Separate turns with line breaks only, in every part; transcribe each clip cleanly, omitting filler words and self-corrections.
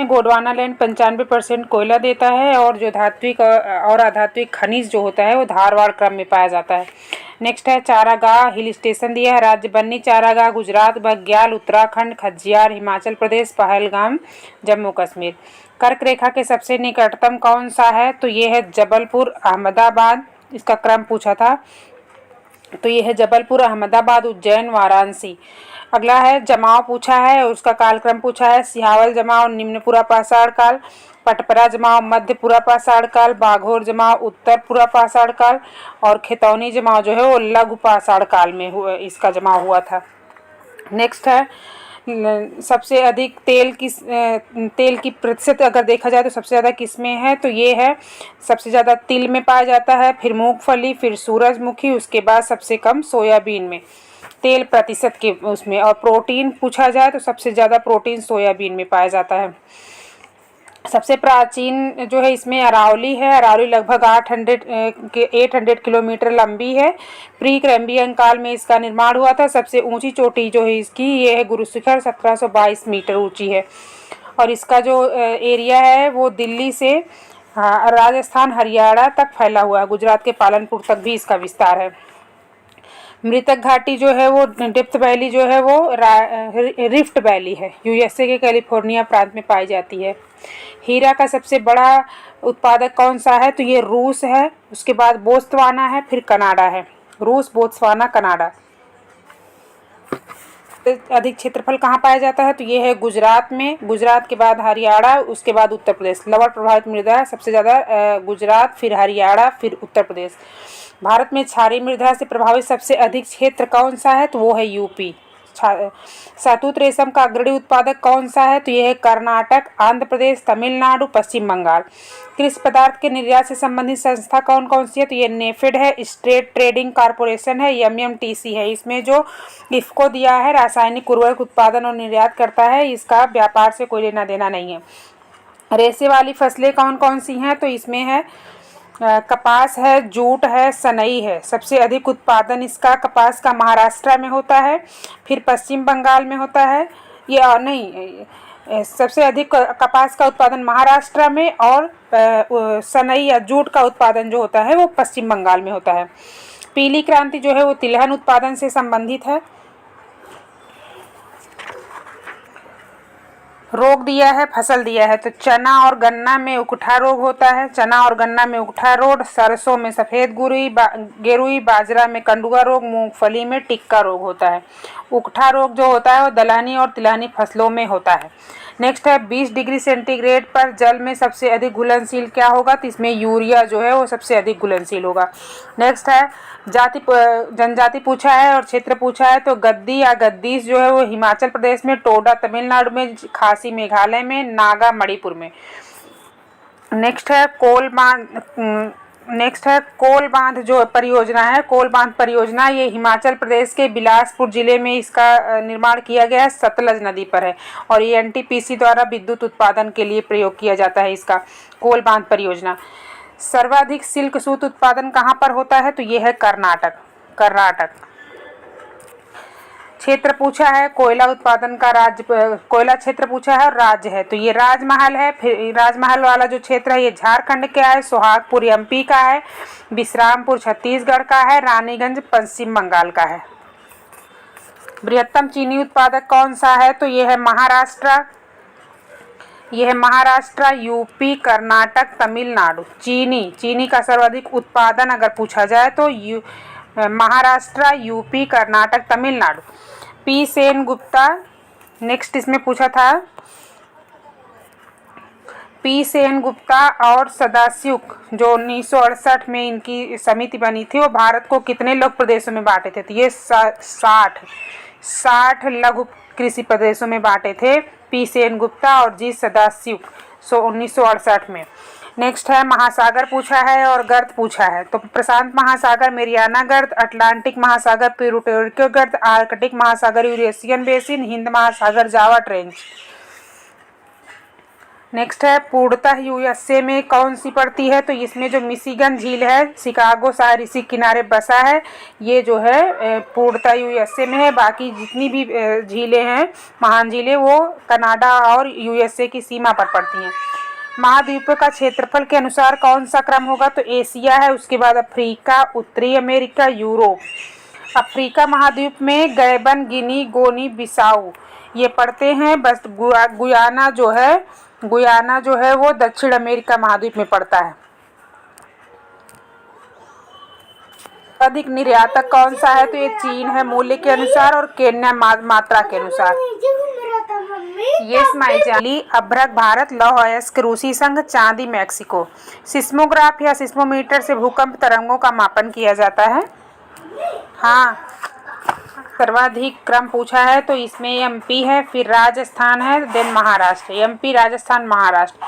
Gondwanaland 95% कोयला देता है और जो धात्विक और अधात्विक खनिज जो होता है वो धारवाड़ क्रम में पाया जाता है। नेक्स्ट है चारागाह हिल स्टेशन दिया है। राज्य बन्नी चारागाह गुजरात, बग्याल उत्तराखंड, खज्जियार हिमाचल प्रदेश, पहलगाम जम्मू कश्मीर। कर्क रेखा के सबसे निकटतम कौन सा है? तो ये है जबलपुर अहमदाबाद। इसका क्रम पूछा था तो ये है जबलपुर अहमदाबाद उज्जैन वाराणसी। अगला है जमाव पूछा है और उसका कालक्रम पूछा है। सिहावल जमाव निम्नपुरा पाषाण काल, पटपरा जमाव मध्यपुरा पाषाण काल, बाघोर जमाव उत्तरपुरा पाषाण काल और खेतौनी जमाव जो है वो लघु पाषाण काल में हुआ, इसका जमाव हुआ था। नेक्स्ट है सबसे अधिक तेल की प्रतिशत अगर देखा जाए तो सबसे ज़्यादा किस में है? तो ये है सबसे ज़्यादा तिल में पाया जाता है, फिर मूंगफली, फिर सूरजमुखी, उसके बाद सबसे कम सोयाबीन में तेल प्रतिशत के उसमें। और प्रोटीन पूछा जाए तो सबसे ज़्यादा प्रोटीन सोयाबीन में पाया जाता है। सबसे प्राचीन जो है इसमें अरावली है। अरावली लगभग 800 किलोमीटर लंबी है। प्री कैम्ब्रियन काल में इसका निर्माण हुआ था। सबसे ऊंची चोटी जो है इसकी ये है गुरु शिखर, 1722 मीटर ऊंची है। और इसका जो एरिया है वो दिल्ली से राजस्थान हरियाणा तक फैला हुआ है। गुजरात के पालनपुर तक भी इसका विस्तार है। मृतक घाटी जो है वो डेप्थ वैली जो है वो रिफ्ट वैली है, यूएसए के कैलिफोर्निया प्रांत में पाई जाती है। हीरा का सबसे बड़ा उत्पादक कौन सा है? तो ये रूस है, उसके बाद बोत्सवाना है, फिर कनाडा है। रूस, बोत्सवाना, कनाडा। अधिक क्षेत्रफल कहाँ पाया जाता है? तो ये है गुजरात में, गुजरात के बाद हरियाणा, उसके बाद उत्तर प्रदेश। लवण प्रभावित मृदा सबसे ज़्यादा गुजरात, फिर हरियाणा, फिर उत्तर प्रदेश। भारत में क्षारीय मृदा से प्रभावित सबसे अधिक क्षेत्र कौन सा है? तो वो है यूपी। शहतूत रेशम का अग्रणी उत्पादक कौन सा है? तो ये है कर्नाटक, आंध्र प्रदेश, तमिलनाडु, पश्चिम बंगाल। कृषि पदार्थ के निर्यात से संबंधित संस्था कौन कौन सी है? तो ये नेफेड है, स्टेट ट्रेडिंग कॉर्पोरेशन है, एमएमटीसी है। इसमें जो इफको दिया है रासायनिक उर्वरक उत्पादन और निर्यात करता है, इसका व्यापार से कोई लेना देना नहीं है। रेशे वाली फसलें कौन कौन सी हैं? तो इसमें है कपास है, जूट है, सनई है। सबसे अधिक उत्पादन इसका कपास का महाराष्ट्र में होता है, फिर पश्चिम बंगाल में होता है। ये नहीं, सबसे अधिक कपास का उत्पादन महाराष्ट्र में और सनई या जूट का उत्पादन जो होता है वो पश्चिम बंगाल में होता है। पीली क्रांति जो है वो तिलहन उत्पादन से संबंधित है। रोग दिया है, फसल दिया है, तो चना और गन्ना में उकठा रोग होता है। चना और गन्ना में उकठा रोग, सरसों में सफ़ेद गेरुई, बाजरा में कंडुआ रोग, मूंगफली में टिक्का रोग होता है। उकठा रोग जो होता है वो दलहनी और तिलहनी फसलों में होता है। नेक्स्ट है 20 डिग्री सेंटीग्रेड पर जल में सबसे अधिक घुलनशील क्या होगा? तो इसमें यूरिया जो है वो सबसे अधिक घुलनशील होगा। नेक्स्ट है जनजाति पूछा है और क्षेत्र पूछा है। तो गद्दी या गद्दीस जो है वो हिमाचल प्रदेश में, टोडा तमिलनाडु में, खासी मेघालय में, नागा मणिपुर में। नेक्स्ट है कोल बांध जो परियोजना है, कोल बांध परियोजना ये हिमाचल प्रदेश के बिलासपुर जिले में इसका निर्माण किया गया है, सतलज नदी पर है। और ये एनटीपीसी द्वारा विद्युत उत्पादन के लिए प्रयोग किया जाता है इसका कोल बांध परियोजना। सर्वाधिक सिल्क सूत उत्पादन कहाँ पर होता है? तो ये है कर्नाटक। क्षेत्र पूछा है, कोयला उत्पादन का राज्य, कोयला क्षेत्र पूछा है और राज्य है। तो ये राजमहल है। फिर राजमहल वाला जो क्षेत्र है ये झारखंड का है, सोहागपुर एमपी का है, विश्रामपुर छत्तीसगढ़ का है, रानीगंज पश्चिम बंगाल का है। बृहत्तम चीनी उत्पादक कौन सा है? तो ये है महाराष्ट्र, यूपी, कर्नाटक, तमिलनाडु। चीनी का सर्वाधिक उत्पादन अगर पूछा जाए तो Maharashtra, UP, Karnataka, Tamil Nadu. P Sen Gupta, next इसमें पूछा था पी सेन गुप्ता और सदाशिव जो 1968 में इनकी समिति बनी थी वो भारत को कितने लघु प्रदेशों में बांटे थे? तो ये 60 लघु कृषि प्रदेशों में बांटे थे पी सेन गुप्ता और जी सदाशिव 1968 में। नेक्स्ट है महासागर पूछा है और गर्त पूछा है। तो प्रशांत महासागर मेरियाना गर्त, अटलांटिक महासागर प्यूर्टो गर्त, आर्कटिक महासागर यूरेशियन बेसिन, हिंद महासागर जावा ट्रेंच। नेक्स्ट है पूर्णतः यूएसए में कौन सी पड़ती है, तो इसमें जो मिशिगन झील है शिकागो शहर इसी किनारे बसा है, ये जो है पूर्णतः यूएसए में है। बाकी जितनी भी झीलें हैं महान झीलें वो कनाडा और यूएसए की सीमा पर पड़ती हैं। महाद्वीपों का क्षेत्रफल के अनुसार कौन सा क्रम होगा, तो एशिया है, उसके बाद अफ्रीका, उत्तरी अमेरिका, यूरोप। अफ्रीका महाद्वीप में गैबन, गिनी, गोनी, बिसाऊ ये पड़ते हैं। बस गुयाना जो है वो दक्षिण अमेरिका महाद्वीप में पड़ता है। अधिक निर्यातक कौन सा है, तो ये चीन है मूल्य के अनुसार और केन्या मात्रा के अनुसार। यस माइजाली अभ्रक भारत, लौह अयस्क रूसी संघ, चांदी मैक्सिको। सिस्मोग्राफ या सिस्मोमीटर से भूकंप तरंगों का मापन किया जाता है। हाँ, सर्वाधिक क्रम पूछा है तो इसमें एमपी है, फिर राजस्थान है, देन महाराष्ट्र। एमपी, राजस्थान, महाराष्ट्र।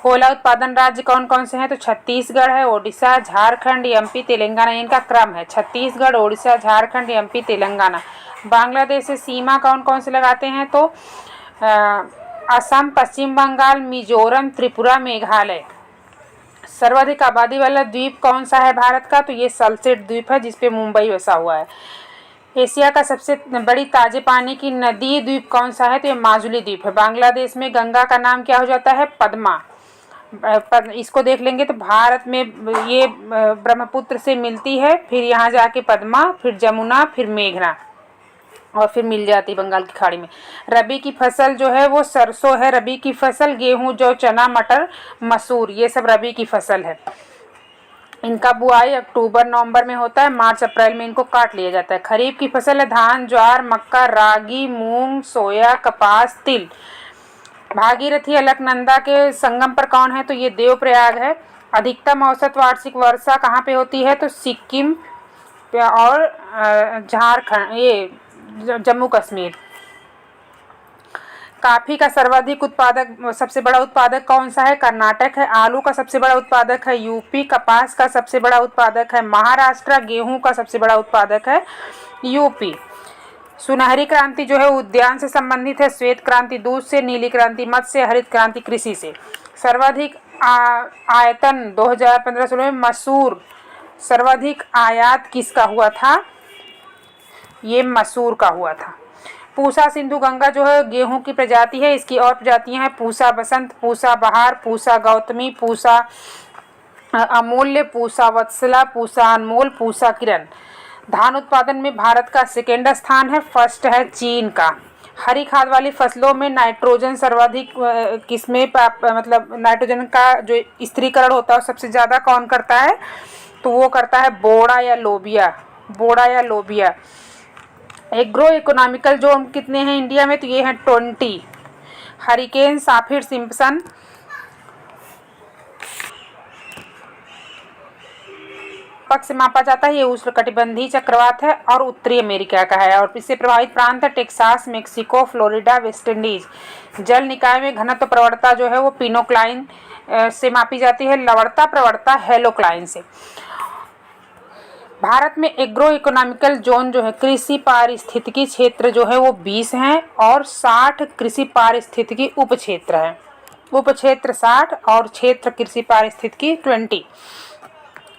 कोयला उत्पादन राज्य कौन कौन से हैं, तो छत्तीसगढ़ है, ओडिशा, झारखंड, एमपी, तेलंगाना। इनका क्रम है छत्तीसगढ़, ओडिशा, झारखंड, एमपी, तेलंगाना। बांग्लादेश से सीमा कौन कौन से लगाते हैं, तो असम, पश्चिम बंगाल, मिजोरम, त्रिपुरा, मेघालय। सर्वाधिक आबादी वाला द्वीप कौन सा है भारत का, तो ये सल्सेट द्वीप है जिसपे मुंबई बसा हुआ है। एशिया का सबसे बड़ी ताजे पानी की नदी द्वीप कौन सा है, तो ये माजुली द्वीप है। बांग्लादेश में गंगा का नाम क्या हो जाता है, पद्मा। इसको देख लेंगे तो भारत में ये ब्रह्मपुत्र से मिलती है, फिर यहाँ जाके पद्मा, फिर जमुना, फिर मेघना और फिर मिल जाती बंगाल की खाड़ी में। रबी की फसल जो है वो सरसों है, रबी की फसल गेहूं, जौ, चना, मटर, मसूर ये सब रबी की फसल है। इनका बुआई अक्टूबर नवंबर में होता है, मार्च अप्रैल में इनको काट लिया जाता है। खरीफ की फसल है धान, ज्वार, मक्का, रागी, मूंग, सोया, कपास, तिल। भागीरथी अलकनंदा के संगम पर कौन है, तो ये देवप्रयाग है। अधिकतम औसत वार्षिक वर्षा कहाँ पे होती है, तो सिक्किम और झारखंड, ये जम्मू कश्मीर। काफी का सर्वाधिक उत्पादक सबसे बड़ा उत्पादक कौन सा है, कर्नाटक है। आलू का सबसे बड़ा उत्पादक है यूपी। कपास का सबसे बड़ा उत्पादक है महाराष्ट्र। गेहूं का सबसे बड़ा उत्पादक है यूपी। सुनहरी क्रांति जो है उद्यान से संबंधित है, श्वेत क्रांति दूध से, नीली क्रांति मत्स्य से, हरित क्रांति कृषि से। सर्वाधिक आयतन 2015-16 में मसूर। सर्वाधिक आयात किसका हुआ था, ये मसूर का हुआ था। पूसा सिंधु गंगा जो है गेहूं की प्रजाति है, इसकी और प्रजातियां हैं पूसा बसंत, पूसा बहार, पूसा गौतमी, पूसा अमूल्य, पूसा वत्सला, पूसा अनमोल, पूसा किरण। धान उत्पादन में भारत का सेकेंड स्थान है, फर्स्ट है चीन का। हरी खाद वाली फसलों में नाइट्रोजन सर्वाधिक किसमें मतलब नाइट्रोजन का जो स्त्रीकरण होता है सबसे ज़्यादा कौन करता है, तो वो करता है बोड़ा या लोबिया। एग्रो इकोनॉमिकल जोन कितने हैं इंडिया में, तो ये हैं 20। Hurricane, Saffir, Simpson. पक्ष से मापा जाता है, ये उष्णकटिबंधीय चक्रवात है और उत्तरी अमेरिका का है। और इससे प्रभावित प्रांत है Texas, Mexico, Florida, West Indies. जल निकाय में घनत्व प्रवणता जो है वो पिनोक्लाइन से मापी जाती है, लवणता प्रवणता हेलोक्लाइन से। भारत में एग्रो इकोनॉमिकल जोन जो है कृषि पारिस्थितिकी क्षेत्र जो है वो 20 हैं और 60 कृषि पारिस्थितिकी उप क्षेत्र हैं। उप क्षेत्र 60 और क्षेत्र कृषि पारिस्थितिकी 20।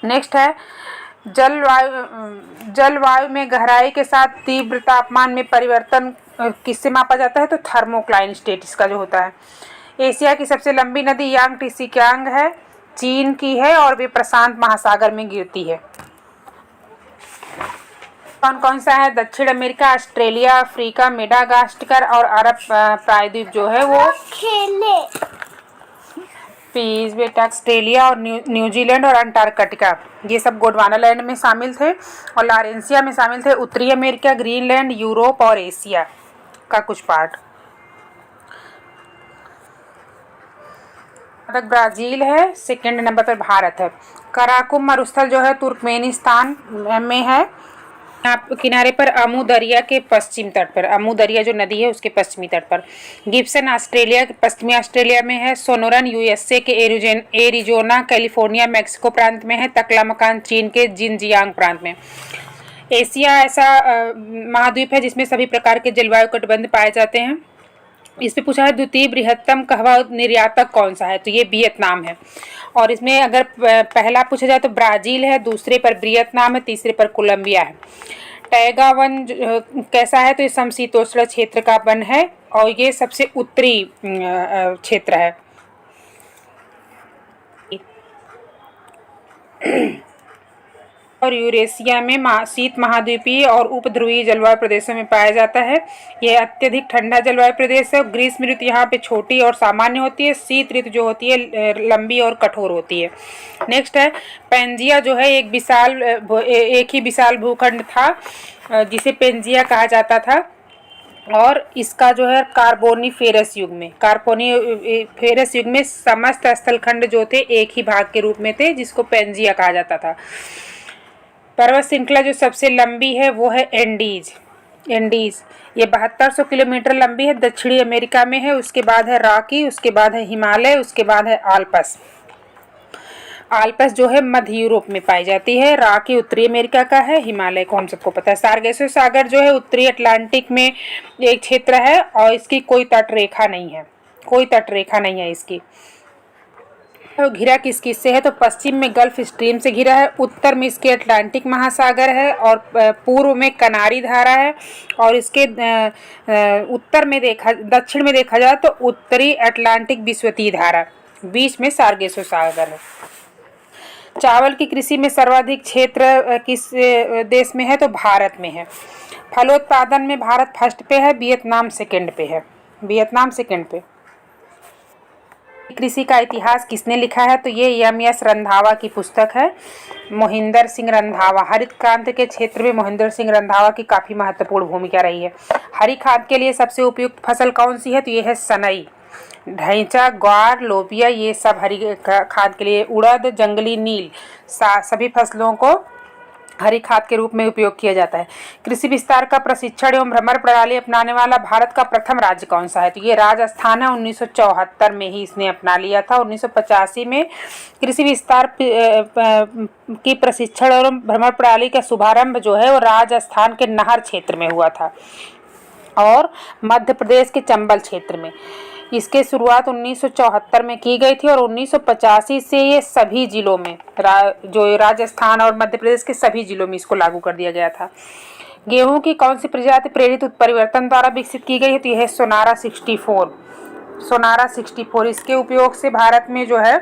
नेक्स्ट है जलवायु में गहराई के साथ तीव्र तापमान में परिवर्तन किससे मापा जाता है, तो थर्मोक्लाइन स्टेटिस का जो होता है। एशिया की सबसे लंबी नदी यांगटीसिकियांग है, चीन की है और वे प्रशांत महासागर में गिरती है। कौन कौन सा है, दक्षिण अमेरिका, ऑस्ट्रेलिया, अफ्रीका, मेडागास्कर और अरब प्रायद्वीप जो है वो पीस बेटा ऑस्ट्रेलिया और न्यूजीलैंड और अंटार्कटिका ये सब गोंडवाना लैंड में शामिल थे और लॉरेंसिया में शामिल थे। उत्तरी अमेरिका, ग्रीनलैंड, यूरोप और एशिया का कुछ पार्ट। ब्राजील है, सेकंड नंबर पर भारत है। कराकुम मरुस्थल जो है तुर्कमेनिस्तान में है। किनारे पर अमू दरिया के पश्चिम तट पर, अमू दरिया जो नदी है उसके पश्चिमी तट पर। गिब्सन ऑस्ट्रेलिया के पश्चिमी ऑस्ट्रेलिया में है। सोनोरन यूएसए के एरिजोना कैलिफोर्निया मैक्सिको प्रांत में है। तकलामकान चीन के जिनजियांग प्रांत में। एशिया ऐसा महाद्वीप है जिसमें सभी प्रकार के जलवायु कटिबंध पाए जाते हैं। इस पे पूछा है द्वितीय बृहत्तम कहवा निर्यातक कौन सा है, तो ये वियतनाम है। और इसमें अगर पहला पूछा जाए तो ब्राज़ील है, दूसरे पर वियतनाम है, तीसरे पर कोलंबिया है। टैगा वन कैसा है, तो ये समशीतोष्ण क्षेत्र का वन है और ये सबसे उत्तरी क्षेत्र है। और यूरेशिया में शीत महाद्वीपीय और उपध्रुवीय जलवायु प्रदेशों में पाया जाता है। यह अत्यधिक ठंडा जलवायु प्रदेश है। ग्रीष्म ऋतु यहाँ पे छोटी और सामान्य होती है। शीत ऋतु जो होती है लंबी और कठोर होती है। नेक्स्ट है पेंजिया, जो है एक ही विशाल भूखंड था जिसे पेंजिया कहा जाता था। और इसका जो है कार्बोनीफेरस युग में समस्त स्थलखंड जो थे एक ही भाग के रूप में थे, जिसको पेंजिया कहा जाता था। पर्वत श्रृंखला जो सबसे लंबी है वो है एंडीज। ये 7200 किलोमीटर लंबी है, दक्षिणी अमेरिका में है। उसके बाद है रॉकी, उसके बाद है हिमालय, उसके बाद है आल्प्स। जो है मध्य यूरोप में पाई जाती है। रॉकी उत्तरी अमेरिका का है, हिमालय को हम सबको पता है। सार्गेसो सागर जो है उत्तरी अटलांटिक में एक क्षेत्र है और इसकी कोई तटरेखा नहीं है इसकी। तो घिरा किस से है, तो पश्चिम में गल्फ स्ट्रीम से घिरा है, उत्तर में इसके अटलांटिक महासागर है और पूर्व में कनारी धारा है। और इसके दक्षिण में देखा जाए तो उत्तरी अटलांटिक विस्वतीय धारा, बीच में सार्गेसो सागर है। चावल की कृषि में सर्वाधिक क्षेत्र किस देश में है, तो भारत में है। फलोत्पादन में भारत फर्स्ट पे है, वियतनाम सेकंड पे। कृषि का इतिहास किसने लिखा है, तो ये एम.एस. रंधावा की पुस्तक है। मोहिंदर सिंह रंधावा। हरित क्रांति के क्षेत्र में मोहिंदर सिंह रंधावा की काफ़ी महत्वपूर्ण भूमिका रही है। हरी खाद के लिए सबसे उपयुक्त फसल कौन सी है, तो ये है सनई। ढैंचा, ग्वार, लोबिया, ये सब हरी खाद के लिए। उड़द, जंगली नील, सभी फसलों को हरी खाद के रूप में उपयोग किया जाता है। कृषि विस्तार का प्रशिक्षण एवं भ्रमण प्रणाली अपनाने वाला भारत का प्रथम राज्य कौन सा है, तो ये राजस्थान है। 1974 में ही इसने अपना लिया था। 1985 में कृषि विस्तार की प्रशिक्षण एवं भ्रमण प्रणाली का शुभारंभ जो है वो राजस्थान के नाहर क्षेत्र में हुआ था और मध्य प्रदेश के चंबल क्षेत्र में। इसके शुरुआत 1974 में की गई थी और 1985 से ये सभी जिलों में जो राजस्थान और मध्य प्रदेश के सभी जिलों में इसको लागू कर दिया गया था। गेहूं की कौन सी प्रजाति प्रेरित उत्परिवर्तन द्वारा विकसित की गई है, तो यह है सोनारा 64। इसके उपयोग से भारत में जो है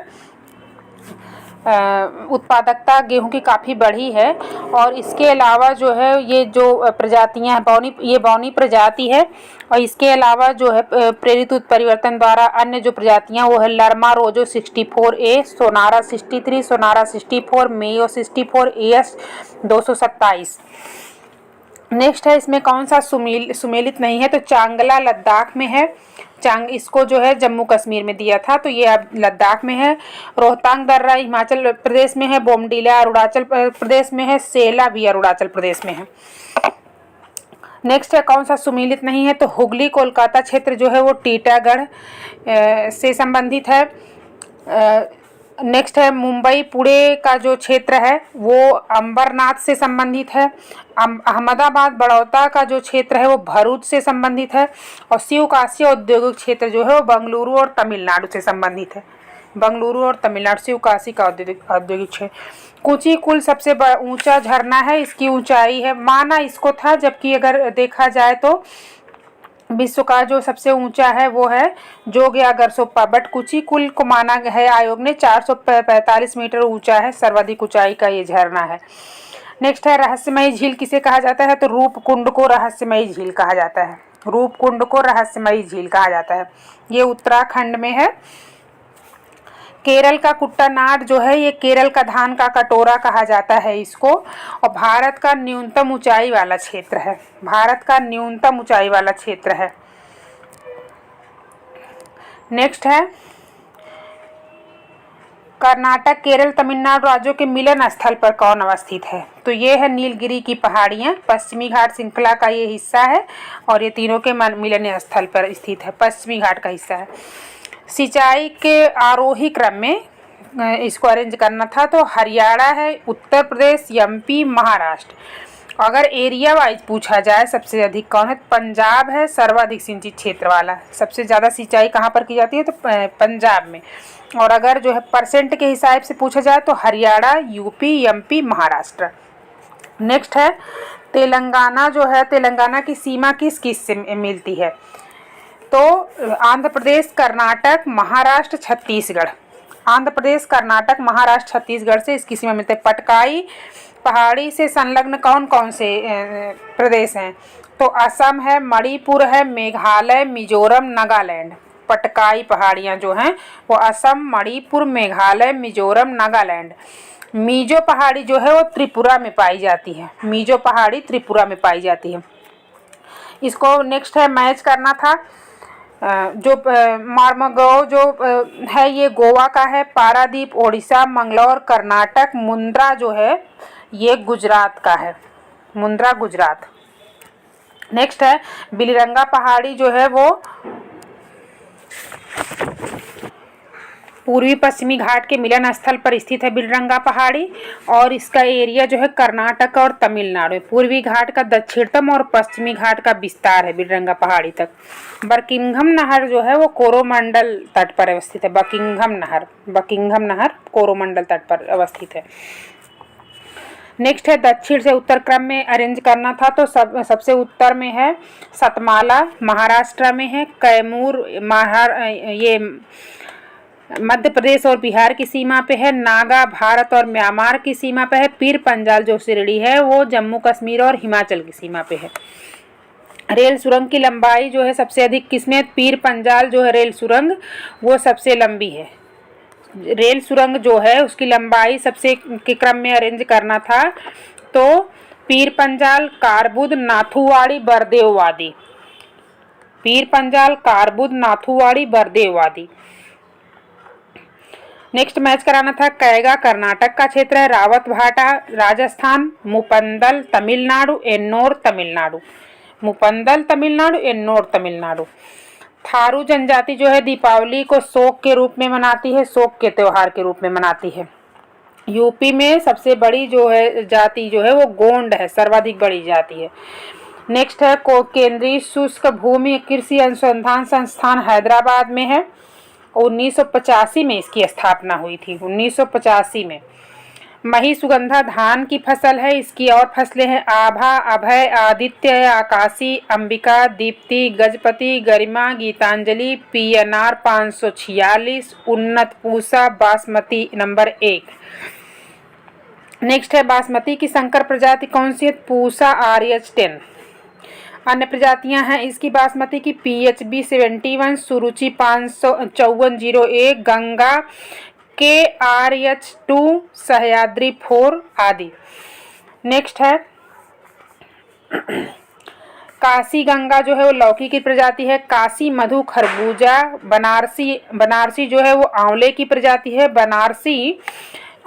उत्पादकता गेहूं की काफ़ी बढ़ी है। और इसके अलावा जो है ये जो प्रजातियां हैं ये बौनी प्रजाति है। और इसके अलावा जो है प्रेरित उत्परिवर्तन द्वारा अन्य जो प्रजातियां वो है लरमा रोजो 64A, सोनारा 63, सोनारा 64, मेयो 64, AS 227। नेक्स्ट है इसमें कौन सा सुमेलित नहीं है, तो चांगला लद्दाख में है। इसको जो है जम्मू कश्मीर में दिया था, तो ये अब लद्दाख में है। रोहतांग दर्रा हिमाचल प्रदेश में है। बोमडीला अरुणाचल प्रदेश में है। सेला भी अरुणाचल प्रदेश में है। नेक्स्ट है कौन सा सुमेलित नहीं है, तो हुगली कोलकाता क्षेत्र जो है वो टीटागढ़ से संबंधित है। नेक्स्ट है मुंबई पुणे का जो क्षेत्र है वो अंबरनाथ से संबंधित है। अहमदाबाद बड़ौदा का जो क्षेत्र है वो भरूच से संबंधित है। और शिवकाशी औद्योगिक क्षेत्र जो है वो बेंगलुरु और तमिलनाडु से संबंधित है। शिवकाशी का औद्योगिक क्षेत्र। कुची कुल सबसे ऊंचा झरना है, इसकी ऊंचाई है माना इसको था, जबकि अगर देखा जाए तो विश्व का जो सबसे ऊंचा है वो है जोगियागर सोपा, बट कुची कुल को माना है आयोग ने 445 मीटर ऊंचा है, सर्वाधिक ऊंचाई का ये झरना है। नेक्स्ट है रहस्यमयी झील किसे कहा जाता है, तो रूपकुंड को रहस्यमयी झील कहा जाता है। ये उत्तराखंड में है। केरल का कुट्टानाड जो है ये केरल का धान का कटोरा कहा जाता है इसको। और भारत का न्यूनतम ऊंचाई वाला क्षेत्र है। नेक्स्ट है कर्नाटक, केरल, तमिलनाडु राज्यों के मिलन स्थल पर कौन अवस्थित है, तो ये है नीलगिरी की पहाड़ियाँ। पश्चिमी घाट श्रृंखला का ये हिस्सा है और ये तीनों के मिलन स्थल पर स्थित है, पश्चिमी घाट का हिस्सा है। सिंचाई के आरोही क्रम में इसको अरेंज करना था, तो हरियाणा है, उत्तर प्रदेश, एमपी, महाराष्ट्र। अगर एरिया वाइज पूछा जाए सबसे अधिक कौन है, पंजाब है सर्वाधिक सिंचित क्षेत्र वाला। सबसे ज़्यादा सिंचाई कहाँ पर की जाती है, तो पंजाब में। और अगर जो है परसेंट के हिसाब से पूछा जाए तो Haryana, UP, MP, Maharashtra. Next है तेलंगाना जो है, तेलंगाना की सीमा किस किस से मिलती है, तो आंध्र प्रदेश, कर्नाटक, महाराष्ट्र, छत्तीसगढ़। आंध्र प्रदेश, कर्नाटक, महाराष्ट्र, छत्तीसगढ़ से इसकी सीमा मिलती है। पटकाई पहाड़ी से संलग्न कौन कौन से प्रदेश हैं, तो असम है, मणिपुर है, मेघालय, मिजोरम, नागालैंड। पटकाई पहाड़ियाँ जो हैं वो असम, मणिपुर, मेघालय, मिजोरम, नागालैंड। मीजो पहाड़ी जो है वो त्रिपुरा में पाई जाती है। मीजो पहाड़ी त्रिपुरा में पाई जाती है। इसको नेक्स्ट है मैच करना था। जो मार्मगो जो है ये गोवा का है, पारादीप ओडिशा, मंगलौर कर्नाटक, मुंद्रा जो है ये गुजरात का है, मुंद्रा गुजरात। नेक्स्ट है बिलरंगा पहाड़ी जो है वो पूर्वी पश्चिमी घाट के मिलन स्थल पर स्थित है बिलरंगा पहाड़ी, और इसका एरिया जो है कर्नाटक और तमिलनाडु। पूर्वी घाट का दक्षिणतम और पश्चिमी घाट का विस्तार है बिलरंगा पहाड़ी तक। बकिंघम नहर जो है वो कोरोमंडल तट पर अवस्थित है। बकिंघम नहर कोरोमंडल तट पर अवस्थित है। नेक्स्ट है दक्षिण से उत्तर क्रम में अरेंज करना था, तो सबसे उत्तर में है सतमाला, महाराष्ट्र में है। कैमूर ये मध्य प्रदेश और बिहार की सीमा पे है। नागा भारत और म्यांमार की सीमा पे है। पीर पंजाल जो शिरडी है वो जम्मू कश्मीर और हिमाचल की सीमा पे है। रेल सुरंग की लंबाई जो है सबसे अधिक किसमें, पीर पंजाल जो है रेल सुरंग वो सबसे लंबी है। रेल सुरंग जो है उसकी लंबाई सबसे के क्रम में अरेंज करना था, तो पीर पंजाल, कारबुद, नाथुवाड़ी, बरदेववादी। पीर पंजाल, कारबुद, नाथुवाड़ी, बरदेववादी। नेक्स्ट मैच कराना था कैगा कर्नाटक का क्षेत्र है, रावत भाटा राजस्थान, मुपंदल तमिलनाडु, एन्नोर तमिलनाडु। मुपंदल तमिलनाडु, एन्नोर तमिलनाडु। थारू जनजाति जो है दीपावली को शोक के रूप में मनाती है, शोक के त्योहार के रूप में मनाती है। यूपी में सबसे बड़ी जो है जाति जो है वो गोंड है, सर्वाधिक बड़ी जाति है। नेक्स्ट है केंद्रीय शुष्क भूमि कृषि अनुसंधान संस्थान हैदराबाद में है। 1985 में इसकी स्थापना हुई थी, 1985 में। मही सुगंधा धान की फसल है। इसकी और फसलें हैं आभा, अभय, आदित्य, आकाशी, अंबिका, दीप्ति, गजपति, गरिमा, गीतांजलि, पीएनआर 546, उन्नत पूसा, बासमती नंबर 1। नेक्स्ट है बासमती की संकर प्रजाति कौन सी है, पूसा RH10। अन्य प्रजातियां हैं इसकी बासमती की PHB 71, सुरुचि 55401, गंगा KRH2, सह्याद्री 4 आदि। नेक्स्ट है काशी गंगा जो है वो लौकी की प्रजाति है। काशी मधु खरबूजा, बनारसी जो है वो आंवले की प्रजाति है। बनारसी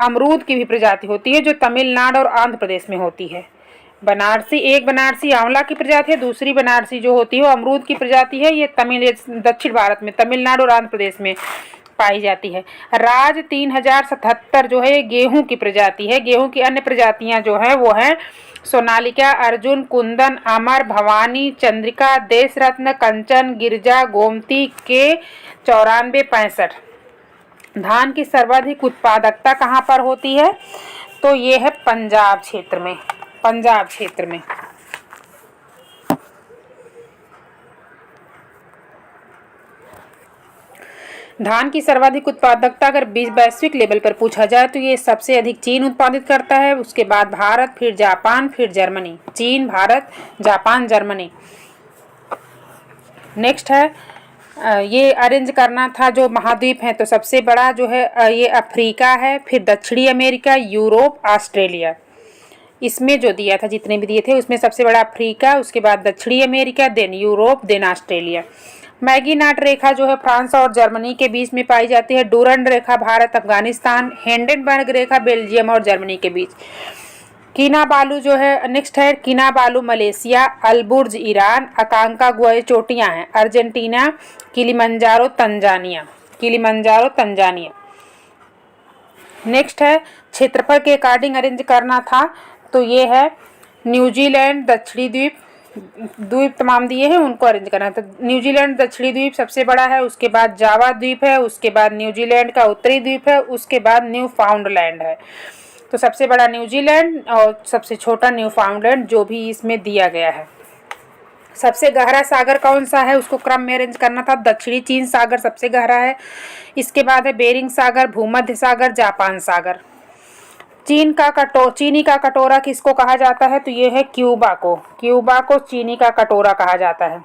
अमरूद की भी प्रजाति होती है जो तमिलनाडु और आंध्र प्रदेश में होती है। एक बनारसी आंवला की प्रजाति है, दूसरी बनारसी जो होती है वो अमरूद की प्रजाति है। ये दक्षिण भारत में तमिलनाडु और आंध्र प्रदेश में पाई जाती है। राज 3077 जो है ये गेहूं की प्रजाति है। गेहूं की अन्य प्रजातियां जो है वो है सोनालिका, अर्जुन, कुंदन, अमर, भवानी, चंद्रिका, देश रत्न, कंचन, गिरजा, गोमती के 9465। धान की सर्वाधिक उत्पादकता कहाँ पर होती है, तो ये है पंजाब क्षेत्र में। पंजाब क्षेत्र में धान की सर्वाधिक उत्पादकता अगर वैश्विक लेवल पर पूछा जाए तो ये सबसे अधिक चीन उत्पादित करता है, उसके बाद भारत, फिर जापान, फिर जर्मनी। चीन, भारत, जापान, जर्मनी। नेक्स्ट है ये अरेंज करना था जो महाद्वीप है, तो सबसे बड़ा जो है ये अफ्रीका है, फिर दक्षिणी अमेरिका, यूरोप, ऑस्ट्रेलिया। इसमें जो दिया था जितने भी दिए थे उसमें सबसे बड़ा अफ्रीका, उसके बाद दक्षिणी America, then Europe, then Australia. Maginot रेखा जो है फ्रांस और जर्मनी के बीच में पाई जाती है। डूरंड रेखा भारत अफगानिस्तान, हिंडनबर्ग रेखा बेल्जियम और जर्मनी के बीच। किनाबालू जो है नेक्स्ट है किनाबालू मलेशिया, अलबुर्ज ईरान, अकांकागुआ चोटियां हैं अर्जेंटीना, किलिमंजारो तंजानिया। नेक्स्ट है क्षेत्रफल के अकॉर्डिंग अरेंज करना था, तो ये है न्यूजीलैंड दक्षिणी द्वीप, द्वीप तमाम दिए हैं, उनको अरेंज करना है। तो न्यूजीलैंड दक्षिणी द्वीप सबसे बड़ा है, उसके बाद जावा द्वीप है, उसके बाद न्यूजीलैंड का उत्तरी द्वीप है, उसके बाद न्यू फाउंडलैंड है। तो सबसे बड़ा न्यूजीलैंड और सबसे छोटा न्यू फाउंडलैंड जो भी इसमें दिया गया है। सबसे गहरा सागर कौन सा है, उसको क्रम में अरेंज करना था। दक्षिणी चीन सागर सबसे गहरा है, इसके बाद है बेरिंग सागर, भूमध्य सागर, जापान सागर। चीनी का कटोरा किसको कहा जाता है, तो ये है क्यूबा को। क्यूबा को चीनी का कटोरा कहा जाता है।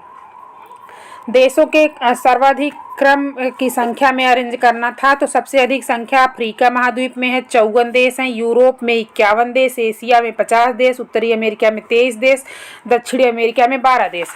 देशों के सर्वाधिक क्रम की संख्या में अरेंज करना था, तो सबसे अधिक संख्या अफ्रीका महाद्वीप में है, 54 देश हैं, यूरोप में 51 देश, एशिया में 50 देश, उत्तरी अमेरिका में 23 देश, दक्षिणी अमेरिका में 12 देश।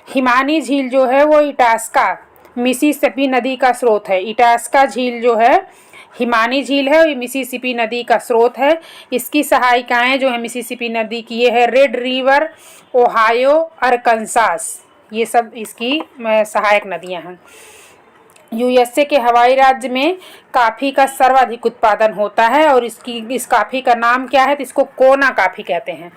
हिमानी झील जो है वो इटास्का मिसिसिपी नदी का स्रोत है। इटास्का झील जो है हिमानी झील है, ये मिसिसिपी नदी का स्रोत है। इसकी सहायिकाएं जो है मिसिसिपी नदी की ये है रेड रिवर, ओहायो, अरकनसास, ये सब इसकी सहायक नदियां हैं। यूएसए के हवाई राज्य में कॉफ़ी का सर्वाधिक उत्पादन होता है और इस कॉफ़ी का नाम क्या है, तो इसको कोना कॉफ़ी कहते हैं।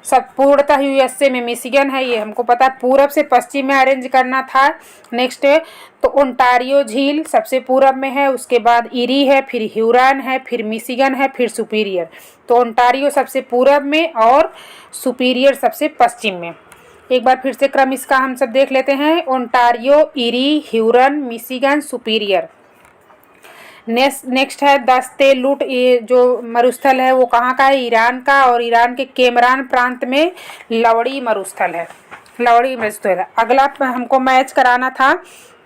सब पूर्णतः यूएसए में मिशिगन है, ये हमको पता है। पूरब से पश्चिम में अरेंज करना था। नेक्स्ट है तो ओंटारियो झील सबसे पूरब में है, उसके बाद इरी है, फिर ह्यूरन है, फिर मिशिगन है, फिर सुपीरियर। तो ओंटारियो सबसे पूरब में और सुपीरियर सबसे पश्चिम में। एक बार फिर से क्रम इसका हम सब देख लेते हैं। Ontario, eri, Hurun, Michigan, superior. Next है दस्तेलुट, ये जो मरुस्थल है वो कहाँ का है, ईरान का, और ईरान के केमरान प्रांत में लवड़ी मरुस्थल है। लवड़ी मरुस्थल है। अगला हमको मैच कराना था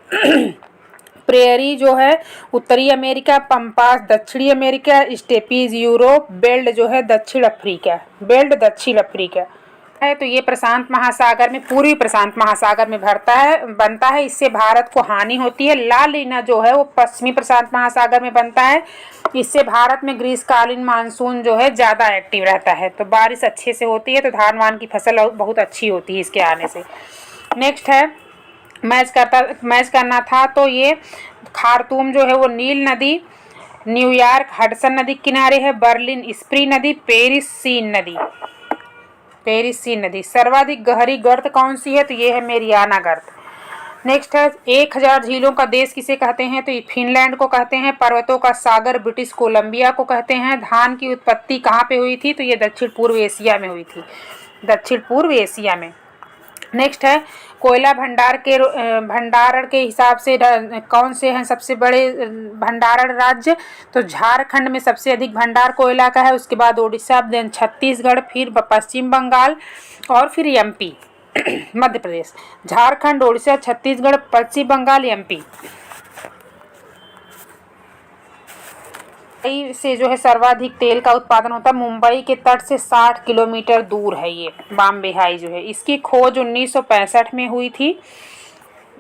प्रेयरी जो है उत्तरी अमेरिका, पंपास दक्षिणी अमेरिका, स्टेपीज यूरोप, बेल्ट जो है दक्षिण अफ्रीका, बेल्ट दक्षिण अफ्रीका है। तो ये प्रशांत महासागर में, पूर्वी प्रशांत महासागर में बनता है। इससे भारत को हानि होती है। ला लीना जो है वो पश्चिमी प्रशांत महासागर में बनता है। इससे भारत में ग्रीष्मकालीन मानसून जो है ज़्यादा एक्टिव रहता है, तो बारिश अच्छे से होती है, तो धान वान की फसल बहुत अच्छी होती है इसके आने से। नेक्स्ट है मैच करना था, तो ये खार्तूम जो है वो नील नदी, न्यूयॉर्क हडसन नदी किनारे है, बर्लिन स्प्री नदी, पेरिस सीन नदी। सर्वाधिक गहरी गर्त कौन सी है, तो ये है मेरियाना गर्त। नेक्स्ट है 1000 झीलों का देश किसे कहते हैं, तो ये फिनलैंड को कहते हैं। पर्वतों का सागर ब्रिटिश कोलंबिया को कहते हैं। धान की उत्पत्ति कहाँ पे हुई थी, तो ये दक्षिण पूर्व एशिया में हुई थी, दक्षिण पूर्व एशिया में। नेक्स्ट है कोयला भंडारण के हिसाब से कौन से हैं सबसे बड़े भंडारण राज्य, तो झारखंड में सबसे अधिक भंडार कोयला का है, उसके बाद ओडिशा, देन छत्तीसगढ़, फिर पश्चिम बंगाल और फिर एमपी मध्य प्रदेश। झारखंड, ओडिशा, छत्तीसगढ़, पश्चिम बंगाल, एमपी से जो है सर्वाधिक तेल का उत्पादन होता है। मुंबई के तट से 60 किलोमीटर दूर है ये बॉम्बे हाई जो है। इसकी खोज 1965 में हुई थी।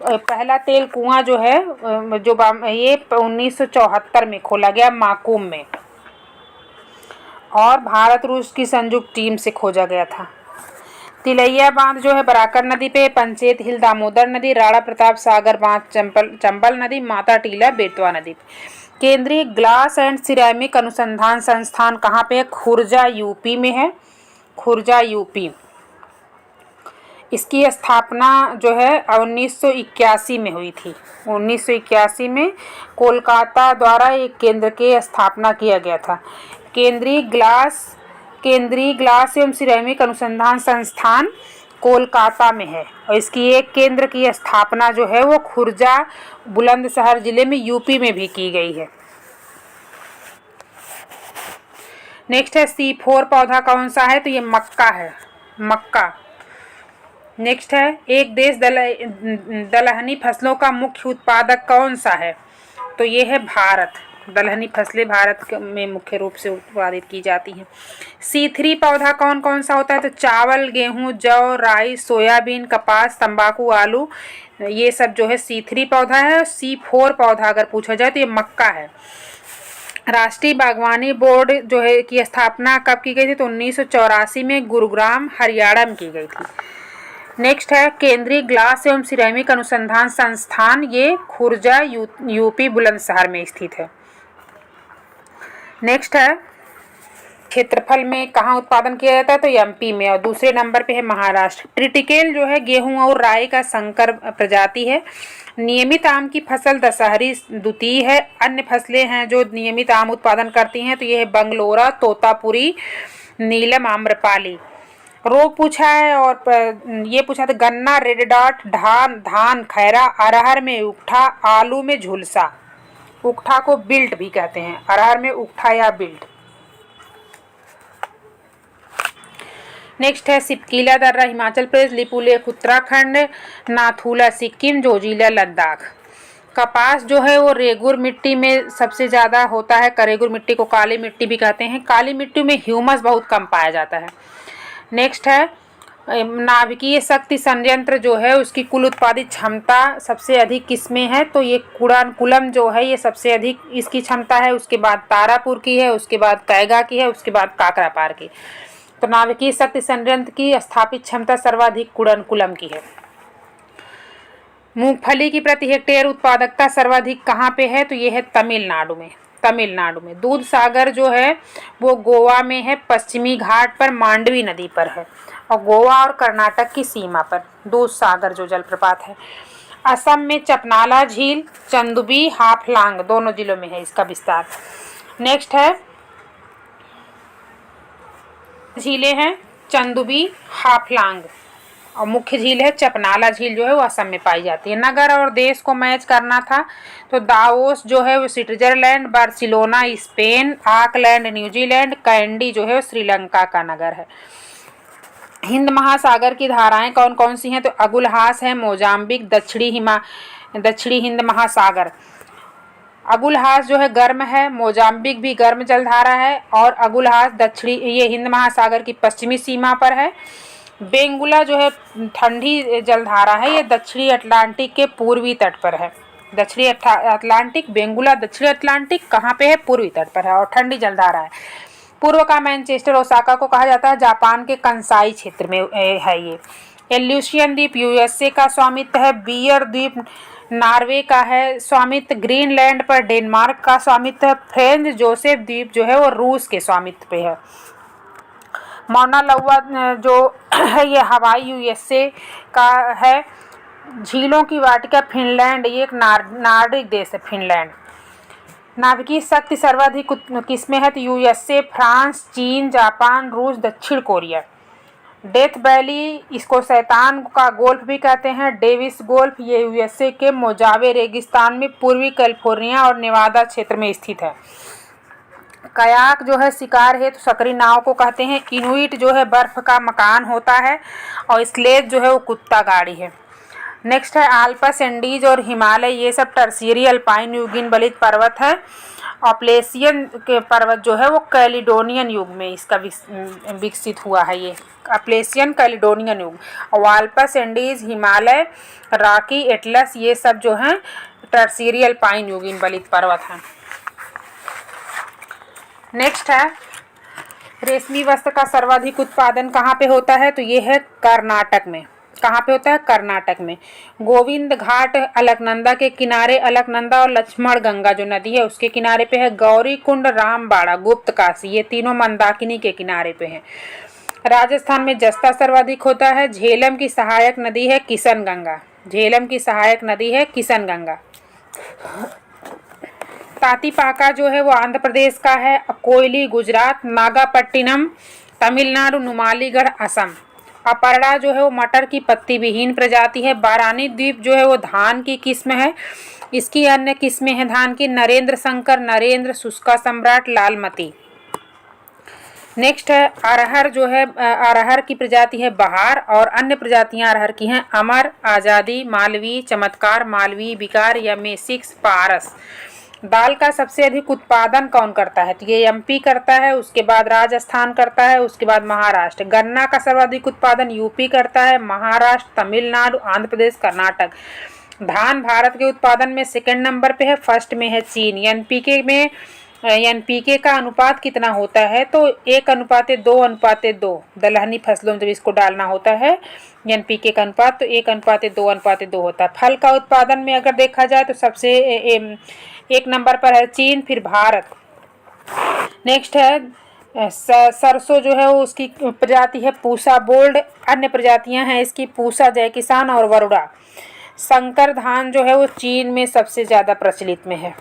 पहला तेल कुआं जो है ये 1974 में खोला गया माकूम में, और भारत रूस की संयुक्त टीम से खोजा गया था। तिलैया बांध जो है बराकर नदी पे, पंचेत हिल दामोदर नदी, राणा प्रताप सागर बांध चंबल नदी, माता टीला बेतवा नदी। केंद्रीय ग्लास एंड सिरेमिक अनुसंधान संस्थान कहाँ पे है, खुर्जा यूपी में है, खुर्जा यूपी। इसकी स्थापना जो है 1981 में हुई थी। 1981 में कोलकाता द्वारा एक केंद्र की स्थापना किया गया था। केंद्रीय ग्लास एवं सिरेमिक अनुसंधान संस्थान कोलकाता में है, और इसकी एक केंद्र की स्थापना जो है वो खुर्जा बुलंदशहर जिले में यूपी में भी की गई है। नेक्स्ट है C4 पौधा कौन सा है, तो ये मक्का है, मक्का। नेक्स्ट है एक देश दलहनी फसलों का मुख्य उत्पादक कौन सा है, तो ये है भारत। दलहनी फसलें भारत में मुख्य रूप से उत्पादित की जाती हैं। C3 पौधा कौन कौन सा होता है, तो चावल, गेहूं, जौ, राई, सोयाबीन, कपास, तंबाकू, आलू, ये सब जो है C3 पौधा है। C4 पौधा अगर पूछा जाए तो ये मक्का है। राष्ट्रीय बागवानी बोर्ड जो है की स्थापना कब की गई थी, तो 1984 में गुरुग्राम हरियाणा में की गई थी। नेक्स्ट है केंद्रीय ग्लास एवं सिरेमिक अनुसंधान संस्थान, ये खुर्जा यूपी बुलंदशहर में स्थित है। नेक्स्ट है क्षेत्रफल में कहाँ उत्पादन किया जाता है, तो एमपी में, और दूसरे नंबर पे है महाराष्ट्र। ट्रिटिकेल जो है गेहूं और राई का संकर प्रजाति है। नियमित आम की फसल दशहरी द्वितीय है। अन्य फसलें हैं जो नियमित आम उत्पादन करती हैं, तो ये है बंगलोरा, तोतापुरी, नीलम, आम्रपाली। रोग पूछा है और ये पूछा था गन्ना रेड डॉट, धान खैरा, अरहर में उकठा, आलू में झुलसा। उकठा को बिल्ट भी कहते हैं, अरहर में उकठा या बिल्ट। नेक्स्ट है सिपकीला दर्रा हिमाचल प्रदेश, लिपुलेख उत्तराखंड, नाथुला सिक्किम, जोजिला लद्दाख। कपास जो है वो रेगुर मिट्टी में सबसे ज़्यादा होता है। करेगुर मिट्टी को काली मिट्टी भी कहते हैं। काली मिट्टी में ह्यूमस बहुत कम पाया जाता है। नेक्स्ट है नाभिकीय शक्ति संयंत्र जो है उसकी कुल उत्पादित क्षमता सबसे अधिक किसमें है, तो ये कुड़ानकुलम जो है ये सबसे अधिक इसकी क्षमता है। उसके बाद तारापुर की है, उसके बाद कैगा की है, उसके बाद काकरापार की। तो नाभिकीय शक्ति संयंत्र की स्थापित क्षमता सर्वाधिक कुड़ानकुलम की है। मूंगफली की प्रति हेक्टेयर उत्पादकता सर्वाधिक कहाँ पे है, तो ये है तमिलनाडु में। तमिलनाडु में दूध सागर जो है वो गोवा में है, पश्चिमी घाट पर मांडवी नदी पर है, और गोवा और कर्नाटक की सीमा पर दूध सागर जो जलप्रपात है। असम में चपनाला झील, चंदुबी, हाफलांग दोनों जिलों में है इसका विस्तार। नेक्स्ट है झीलें हैं चंदुबी, हाफलांग, और मुख्य झील है चपनाला झील जो है वो असम में पाई जाती है। नगर और देश को मैच करना था तो दावोस जो है वो Switzerland, Barcelona Spain, Auckland New Zealand, candy जो है वो श्रीलंका का नगर है। हिंद महासागर की धाराएं कौन कौन सी हैं, तो अगुलहास है मोजाम्बिक, दक्षिणी हिंद महासागर। अगुलहास जो है गर्म है, मोजाम्बिक भी गर्म जलधारा है, और अगुलहास दक्षिणी ये हिंद महासागर की पश्चिमी सीमा पर है। बेंगुला जो है ठंडी जलधारा है, ये दक्षिणी अटलांटिक के पूर्वी तट पर है। दक्षिणी अटलांटिक, बेंगुला दक्षिणी अटलांटिक कहाँ पे है, पूर्वी तट पर है, और ठंडी जलधारा है। पूर्व का मैनचेस्टर ओसाका को कहा जाता है, जापान के कंसाई क्षेत्र में है ये। एल्यूशियन द्वीप यूएसए का स्वामित्व है। बियर द्वीप नॉर्वे का है स्वामित्व। ग्रीनलैंड पर डेनमार्क का स्वामित्व है। फ्रेंच जोसेफ द्वीप जो है वो रूस के स्वामित्व पे है। मौना लौवा जो है ये हवाई यूएसए का है। झीलों की वाटिका फिनलैंड, ये एक नार्डिक देश है फिनलैंड। नाभिकीय शक्ति सर्वाधिक किसमें है, तो यूएसए, फ्रांस, चीन, जापान, रूस, दक्षिण कोरिया। डेथ वैली इसको शैतान का गोल्फ भी कहते हैं, डेविस गोल्फ, ये यूएसए के मोजावे रेगिस्तान में पूर्वी कैलिफोर्निया और नेवादा क्षेत्र में स्थित है। कयाक जो है शिकार है तो सकरी नाव को कहते हैं। इनुइट जो है बर्फ का मकान होता है, और स्लेज जो है वो कुत्ता गाड़ी है। नेक्स्ट है आल्पस एंडीज और हिमालय, ये सब टर्शियरी अल्पाइन युगीन बलित पर्वत है। ऑप्लेसियन के पर्वत जो है वो कैलिडोनियन युग में इसका विकसित हुआ है, ये ऑप्लेसियन कैलिडोनियन युग। और Alps Andes, Himalaya, Rocky, Atlas, ये सब जो हैं टर्शियरी अल्पाइन युगीन बलित पर्वत हैं। नेक्स्ट है रेशमी वस्त्र का सर्वाधिक उत्पादन कहाँ पे होता है, तो ये है कर्नाटक में। कहाँ पे होता है, कर्नाटक में। गोविंद घाट अलकनंदा के किनारे, अलकनंदा और लक्ष्मण गंगा जो नदी है उसके किनारे पे है। गौरी कुंड, रामबाड़ा, गुप्त काशी, ये तीनों मंदाकिनी के किनारे पे हैं। राजस्थान में जस्ता सर्वाधिक होता है। झेलम की सहायक नदी है किशन गंगा। झेलम की सहायक नदी है किशन गंगा। तातीपाका जो है वो आंध्र प्रदेश का है। कोयली गुजरात, नागापट्टिनम तमिलनाडु, नुमालीगढ़ असम। अपर्णा जो है वो मटर की पत्ती विहीन प्रजाति है। बारानी द्वीप जो है वो धान की किस्म है। इसकी अन्य किस्में हैं धान की, नरेंद्र शंकर, नरेंद्र, शुष्का सम्राट, लालमती। नेक्स्ट है अरहर जो है, अरहर की प्रजाति है बहार, और अन्य प्रजातियां अरहर की हैं अमर, आज़ादी, मालवी, चमत्कार, मालवी, विकार या मेसिक्स, पारस। दाल का सबसे अधिक उत्पादन कौन करता है, तो ये एमपी करता है, उसके बाद राजस्थान करता है, उसके बाद महाराष्ट्र। गन्ना का सर्वाधिक उत्पादन यूपी करता है, महाराष्ट्र, तमिलनाडु, आंध्र प्रदेश, कर्नाटक। धान भारत के उत्पादन में सेकंड नंबर पे है, फर्स्ट में है चीन। एनपीके का अनुपात कितना होता है, तो 1:2:2 दलहनी फसलों में जब इसको डालना होता है एनपीके का अनुपात, तो 1:2:2 होता है। फल का उत्पादन में अगर देखा जाए तो सबसे एक नंबर पर है चीन, फिर भारत। नेक्स्ट है सरसों जो है वो उसकी प्रजाति है पूसा बोल्ड। अन्य प्रजातियां हैं इसकी पूसा, जय किसान और वरुणा। संकर धान जो है वो चीन में सबसे ज़्यादा प्रचलित में है,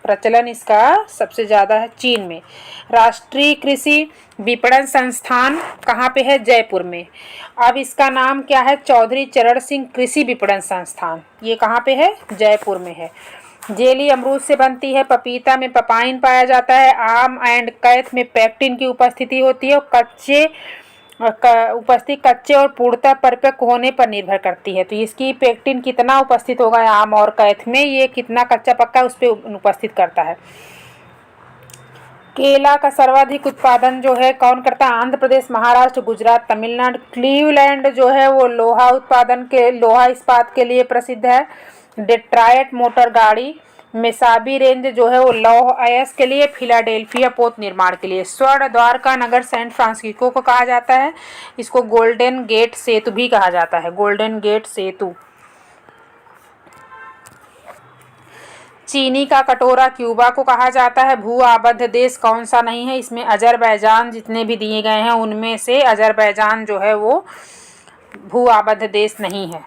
प्रचलन इसका सबसे ज़्यादा है चीन में। राष्ट्रीय कृषि विपणन संस्थान कहाँ पे है? जयपुर में। अब इसका नाम क्या है? चौधरी चरण सिंह कृषि विपणन संस्थान। ये कहाँ पे है? जयपुर में है। जेली अमरूद से बनती है। पपीता में पपाइन पाया जाता है। आम एंड कैथ में पेक्टिन की उपस्थिति होती है और उपस्थिति कच्चे और पूर्णतः परिपक्व होने पर निर्भर करती है। तो इसकी पेक्टिन कितना उपस्थित होगा आम और कैथ में, ये कितना कच्चा पक्का उस पर उपस्थित करता है। केला का सर्वाधिक उत्पादन जो है कौन करता है? आंध्र प्रदेश, महाराष्ट्र, गुजरात, तमिलनाडु। क्लीवलैंड जो है वो लोहा इस्पात के लिए प्रसिद्ध है। डेट्रॉयट मोटर गाड़ी। मेसाबी रेंज जो है वो लौह अयस्क के लिए। फिलाडेल्फिया पोत निर्माण के लिए। स्वर्ण द्वार का नगर सैन फ्रांसिस्को को कहा जाता है। इसको गोल्डन गेट सेतु भी कहा जाता है, गोल्डन गेट सेतु। चीनी का कटोरा क्यूबा को कहा जाता है। भू आबद्ध देश कौन सा नहीं है? इसमें अजरबैजान, जितने भी दिए गए हैं उनमें से अजरबैजान जो है वो भू आबद्ध देश नहीं है,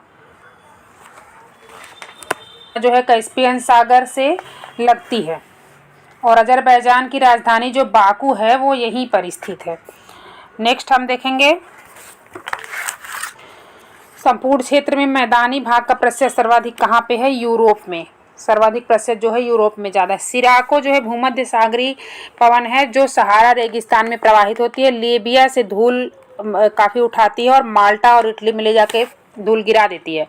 जो है कैस्पियन सागर से लगती है। और अजरबैजान की राजधानी जो बाकू है वो यहीं पर स्थित है। नेक्स्ट हम देखेंगे संपूर्ण क्षेत्र में मैदानी भाग का प्रतिशत सर्वाधिक कहाँ पे है? यूरोप में। सर्वाधिक प्रतिशत जो है यूरोप में ज़्यादा। सिराको जो है भूमध्य सागरीय पवन है जो सहारा रेगिस्तान में प्रवाहित होती है। लीबिया से धूल काफ़ी उठाती है और माल्टा और इटली में ले जाके धूल गिरा देती है।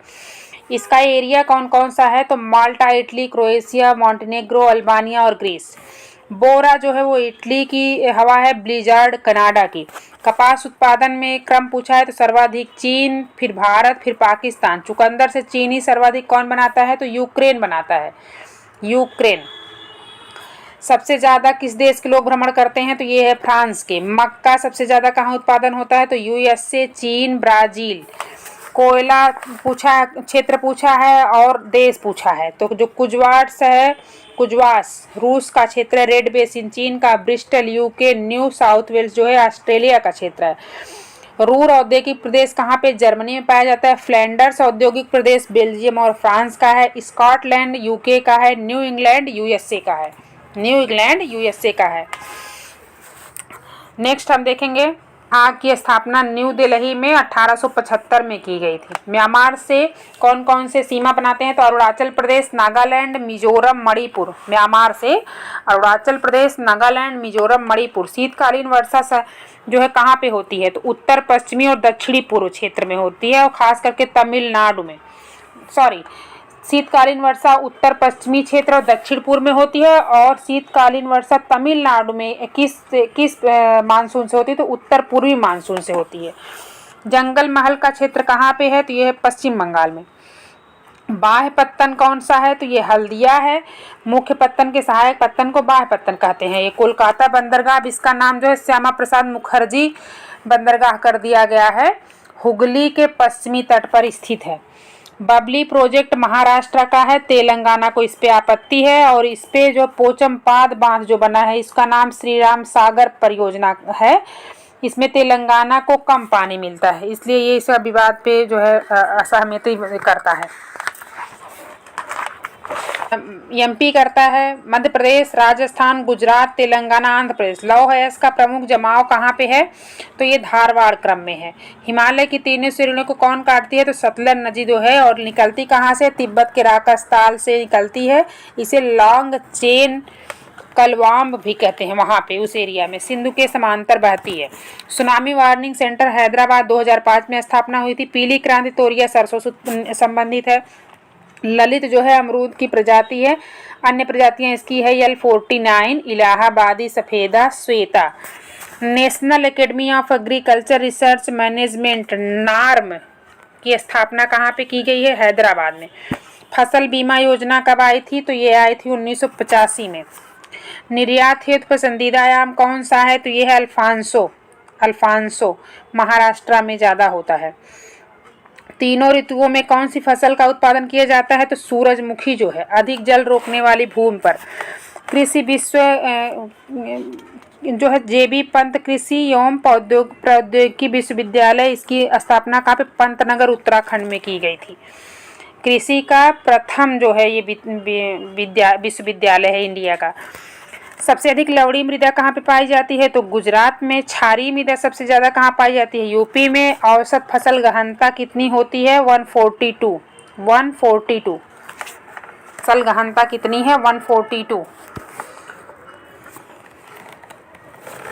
इसका एरिया कौन कौन सा है? तो माल्टा, इटली, क्रोएशिया, मॉन्टेनेग्रो, अल्बानिया और ग्रीस। बोरा जो है वो इटली की हवा है। ब्लिजार्ड कनाडा की। कपास उत्पादन में क्रम पूछा है तो सर्वाधिक चीन, फिर भारत, फिर पाकिस्तान। चुकंदर से चीनी सर्वाधिक कौन बनाता है? तो यूक्रेन बनाता है, यूक्रेन। सबसे ज़्यादा किस देश के लोग भ्रमण करते हैं? तो ये है फ्रांस के। मक्का सबसे ज़्यादा कहाँ उत्पादन होता है? तो यूएसए, चीन, ब्राज़ील। कोयला पूछा, क्षेत्र पूछा है और देश पूछा है। तो जो कुजवास है, कुजवास रूस का क्षेत्र है। रेड बेसिन चीन का। Bristol UK. New South Wales जो है ऑस्ट्रेलिया का क्षेत्र है। रूर औद्योगिक प्रदेश कहाँ पे? जर्मनी में पाया जाता है। फ्लैंडर्स औद्योगिक प्रदेश बेल्जियम और फ्रांस का है। स्कॉटलैंड यूके का है। न्यू इंग्लैंड यूएसए का है, न्यू इंग्लैंड यूएसए का है। नेक्स्ट हम देखेंगे आग की स्थापना न्यू दिल्ली में 1875 में की गई थी। म्यांमार से कौन कौन से सीमा बनाते हैं? तो अरुणाचल प्रदेश, नागालैंड, मिजोरम, मणिपुर। म्यांमार से अरुणाचल प्रदेश, नागालैंड, मिजोरम, मणिपुर। शीतकालीन वर्षा जो है कहाँ पे होती है? तो उत्तर पश्चिमी और दक्षिणी पूर्व क्षेत्र में होती है और खास करके तमिलनाडु में। शीतकालीन वर्षा उत्तर पश्चिमी क्षेत्र और दक्षिण पूर्व में होती है और शीतकालीन वर्षा तमिलनाडु में किस मानसून से होती है? तो उत्तर पूर्वी मानसून से होती है। जंगल महल का क्षेत्र कहाँ पे है? तो ये है पश्चिम बंगाल में। बाह्य पत्तन कौन सा है? तो ये हल्दिया है। मुख्य पत्तन के सहायक पत्तन को बाह्य पत्तन कहते हैं। ये कोलकाता बंदरगाह, अब इसका नाम जो है श्यामा प्रसाद मुखर्जी बंदरगाह कर दिया गया है। हुगली के पश्चिमी तट पर स्थित है। बबली प्रोजेक्ट महाराष्ट्र का है। तेलंगाना को इस पे आपत्ति है और इस पे जो पोचमपाद बांध जो बना है इसका नाम श्री राम सागर परियोजना है। इसमें तेलंगाना को कम पानी मिलता है इसलिए ये इस विवाद पे जो है असहमति करता है। एमपी करता है। मध्य प्रदेश, राजस्थान, गुजरात, तेलंगाना, आंध्र प्रदेश। लौह अयस्क का प्रमुख जमाव कहाँ पे है? तो ये धारवाड़ क्रम में है। हिमालय की तीनों श्रेणियों को कौन काटती है? तो सतलज नदी जो है और निकलती कहाँ से? तिब्बत के राकास्ताल से निकलती है। इसे लॉन्ग चेन कलवाम्ब भी कहते हैं। वहाँ पे उस एरिया में सिंधु के समांतर बहती है। सुनामी वार्निंग सेंटर हैदराबाद 2005 में स्थापना हुई थी। पीली क्रांति तोरिया सरसों से संबंधित है। ललित जो है अमरूद की प्रजाति है। अन्य प्रजातियां इसकी है L49, Allahabadi सफ़ेदा, Shweta. National academy of agriculture research management NAARM की स्थापना कहाँ पे की गई है? हैदराबाद में। फसल बीमा योजना कब आई थी? तो ये आई थी 1985 में। निर्यात हेतु पसंदीदा आम कौन सा है? तो ये है अल्फांसो, महाराष्ट्र में ज़्यादा होता है। तीनों ऋतुओं में कौन सी फसल का उत्पादन किया जाता है? तो सूरजमुखी जो है अधिक जल रोकने वाली भूमि पर। कृषि जो है JB पंत कृषि एवं प्रौद्योगिकी विश्वविद्यालय, इसकी स्थापना कहाँ पे, पंतनगर उत्तराखंड में की गई थी। कृषि का प्रथम जो है ये विश्वविद्यालय है इंडिया का। सबसे अधिक लवणी मृदा कहाँ पे पाई जाती है, तो गुजरात में। क्षारीय मृदा सबसे ज़्यादा कहाँ पाई जाती है, यूपी में। औसत फसल गहनता कितनी होती है, 142। फसल गहनता कितनी है, 142।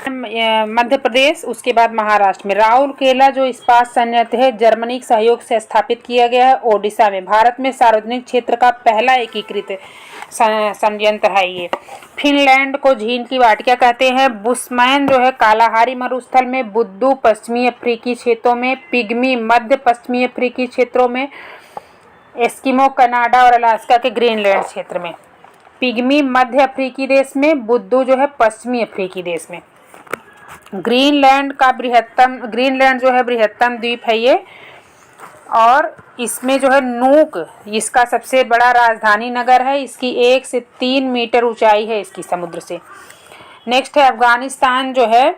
मध्य प्रदेश, उसके बाद महाराष्ट्र में। राउरकेला जो इस्पात संयंत्र है जर्मनी के सहयोग से स्थापित किया गया है ओडिशा में। भारत में सार्वजनिक क्षेत्र का पहला एकीकृत संयंत्र है ये। फिनलैंड को झील की वाटिका कहते हैं। बुशमैन जो है कालाहारी मरुस्थल में। बुद्दू पश्चिमी अफ्रीकी क्षेत्रों में। पिग्मी मध्य पश्चिमी अफ्रीकी क्षेत्रों में। एस्किमो कनाडा और अलास्का के ग्रीनलैंड क्षेत्र में। पिग्मी मध्य अफ्रीकी देश में, बुद्दू जो है पश्चिमी अफ्रीकी देश में। ग्रीनलैंड जो है बृहत्तम द्वीप है ये, और इसमें जो है नूक इसका सबसे बड़ा राजधानी नगर है। इसकी 1 से 3 मीटर ऊंचाई है इसकी समुद्र से। नेक्स्ट है अफगानिस्तान जो है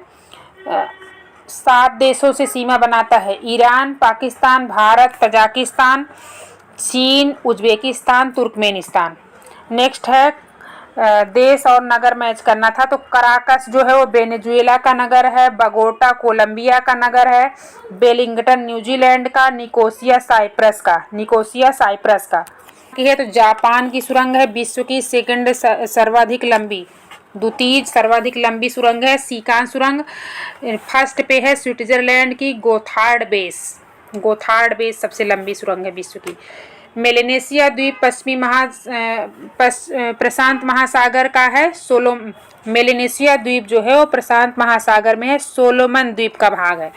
7 देशों से सीमा बनाता है। ईरान, पाकिस्तान, भारत, तजाकिस्तान, चीन, उज्बेकिस्तान, तुर्कमेनिस्तान। नेक्स्ट है देश और नगर मैच करना था, तो कराकस जो है वो वेनेजुएला का नगर है। बगोटा कोलंबिया का नगर है। वेलिंगटन न्यूजीलैंड का। निकोसिया साइप्रस का। ठीक है, तो जापान की सुरंग है विश्व की सेकंड सर्वाधिक लंबी, द्वितीय सर्वाधिक लंबी सुरंग है सीकान सुरंग। फर्स्ट पे है स्विट्जरलैंड की गोथार्ड बेस सबसे लंबी सुरंग है विश्व की। मेलेनेशिया द्वीप प्रशांत महासागर का है। मेलेनेशिया द्वीप जो है वो प्रशांत महासागर में है, सोलोमन द्वीप का भाग है।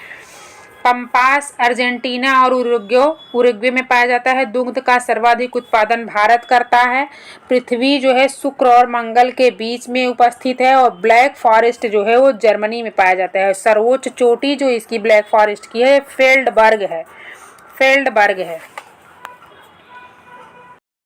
पंपास अर्जेंटीना और उरुग्वे में पाया जाता है। दुग्ध का सर्वाधिक उत्पादन भारत करता है। पृथ्वी जो है शुक्र और मंगल के बीच में उपस्थित है, और ब्लैक फॉरेस्ट जो है वो जर्मनी में पाया जाता है। सर्वोच्च चोटी जो इसकी ब्लैक फॉरेस्ट की है फेल्डबर्ग है।